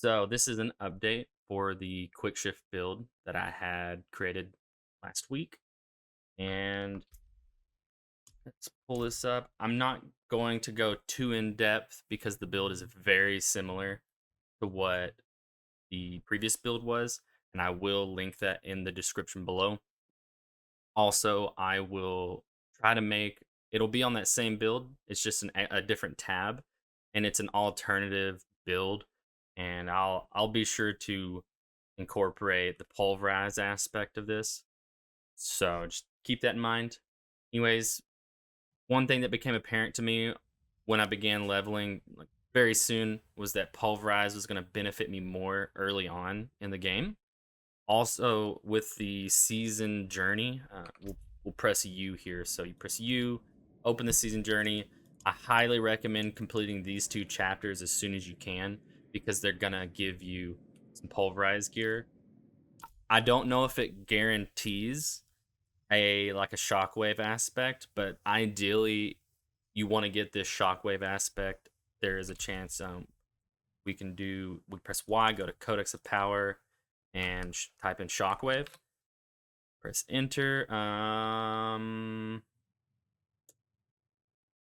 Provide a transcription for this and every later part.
So this is an update for the Quickshift build that I had created last week. And let's pull this up. I'm not going to go too in depth because the build is very similar to what the previous build was. And I will link that in the description below. Also, I will try to make it'll be on that same build. It's just a different tab, and it's an alternative build. And I'll be sure to incorporate the pulverize aspect of this. So just keep that in mind. Anyways, one thing that became apparent to me when I began leveling like very soon was that pulverize was going to benefit me more early on in the game. Also, with the season journey, we'll press U here. So you press U, open the season journey. I highly recommend completing these two chapters as soon as you can because they're gonna give you some pulverized gear. I don't know if it guarantees a shockwave aspect, but ideally you want to get this shockwave aspect. There is a chance we press Y, go to Codex of Power, and type in shockwave. Press enter.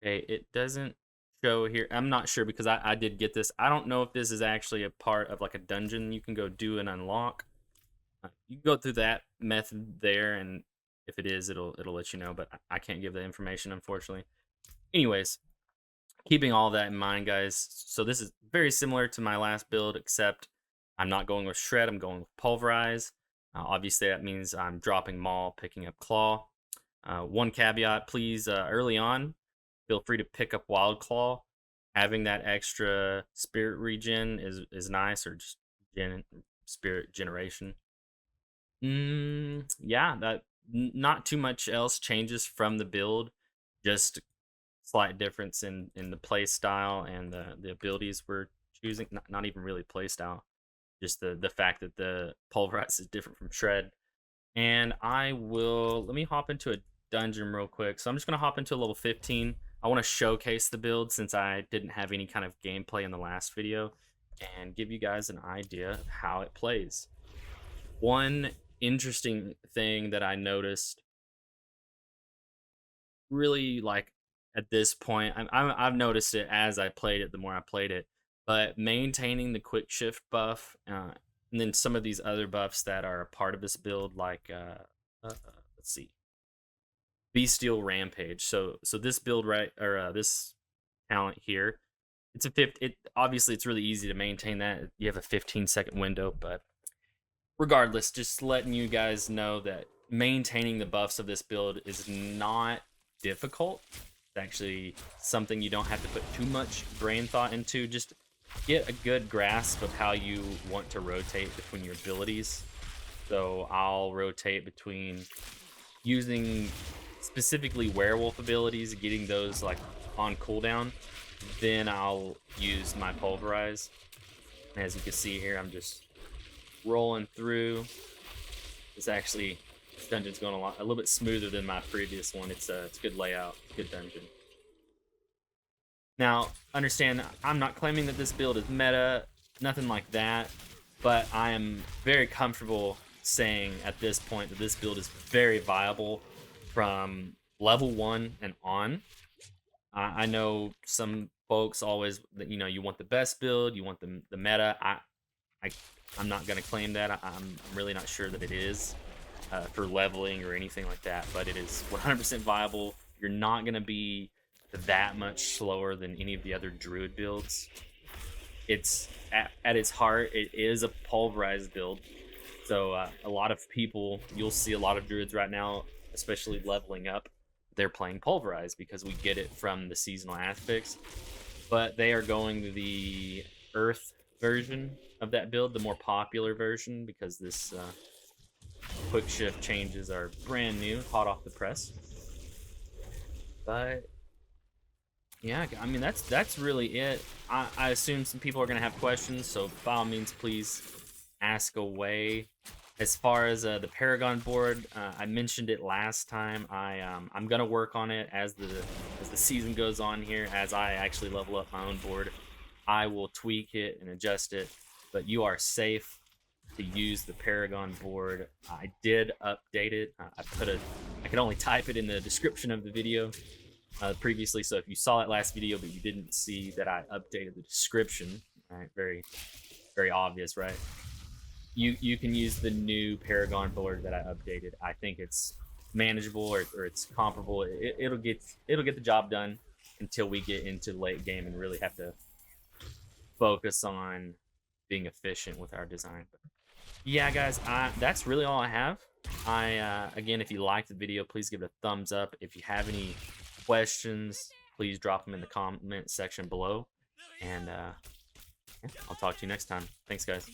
Okay, it doesn't show here. I'm not sure because I did get this. I don't know if this is actually a part of like a dungeon you can go do and unlock. You can go through that method there, and if it is, it'll let you know. But I can't give the information, unfortunately. Anyways, keeping all that in mind, guys. So this is very similar to my last build, except I'm not going with shred. I'm going with pulverize. Obviously, that means I'm dropping maul, picking up claw. One caveat, please, early on, feel free to pick up wild claw. Having that extra spirit regen is nice, or just spirit generation. Yeah, that not too much else changes from the build, just slight difference in the play style and the abilities we're choosing. Not even really play style, just the fact that the pulverize is different from shred. And let me hop into a dungeon real quick. So I'm just gonna hop into level 15. I want to showcase the build since I didn't have any kind of gameplay in the last video and give you guys an idea of how it plays. One interesting thing that I noticed really like at this point, I've noticed it as I played it, the more I played it, but maintaining the quick shift buff, and then some of these other buffs that are a part of this build, like let's see, Bestial Rampage. So this build this talent here, it's a fifth. It obviously it's really easy to maintain that. You have a 15-second window, but regardless, just letting you guys know that maintaining the buffs of this build is not difficult. It's actually something you don't have to put too much brain thought into. Just get a good grasp of how you want to rotate between your abilities. So I'll rotate between using specifically werewolf abilities, getting those like on cooldown. Then I'll use my pulverize. As you can see here, I'm just rolling through. This dungeon's going a little bit smoother than my previous one. It's a good layout, good dungeon. Now, understand, I'm not claiming that this build is meta, nothing like that, but I am very comfortable saying at this point that this build is very viable from level 1 and on. I know some folks always, you want the best build, you want the meta. I'm not going to claim that. I'm really not sure that it is for leveling or anything like that, but it is 100% viable. You're not going to be that much slower than any of the other druid builds. It's at its heart, it is a pulverized build. So a lot of people, you'll see a lot of druids right now, especially leveling up, they're playing pulverized because we get it from the seasonal aspects. But they are going the earth version of that build, the more popular version, because this quick shift changes are brand new, hot off the press. But yeah, I mean that's really it. I assume some people are gonna have questions, so by all means, please ask away. As far as the Paragon board, I mentioned it last time. I'm gonna work on it as the season goes on here. As I actually level up my own board, I will tweak it and adjust it. but you are safe to use the Paragon board. I did update it. I could only type it in the description of the video previously. So if you saw that last video, but you didn't see that I updated the description, right? Very, very obvious, right? You can use the new Paragon board that I updated. I think it's manageable or it's comparable. It'll get the job done until we get into late game and really have to focus on being efficient with our design. But yeah, guys, that's really all I have. Again, if you liked the video, please give it a thumbs up. If you have any questions, please drop them in the comment section below. And yeah, I'll talk to you next time. Thanks, guys.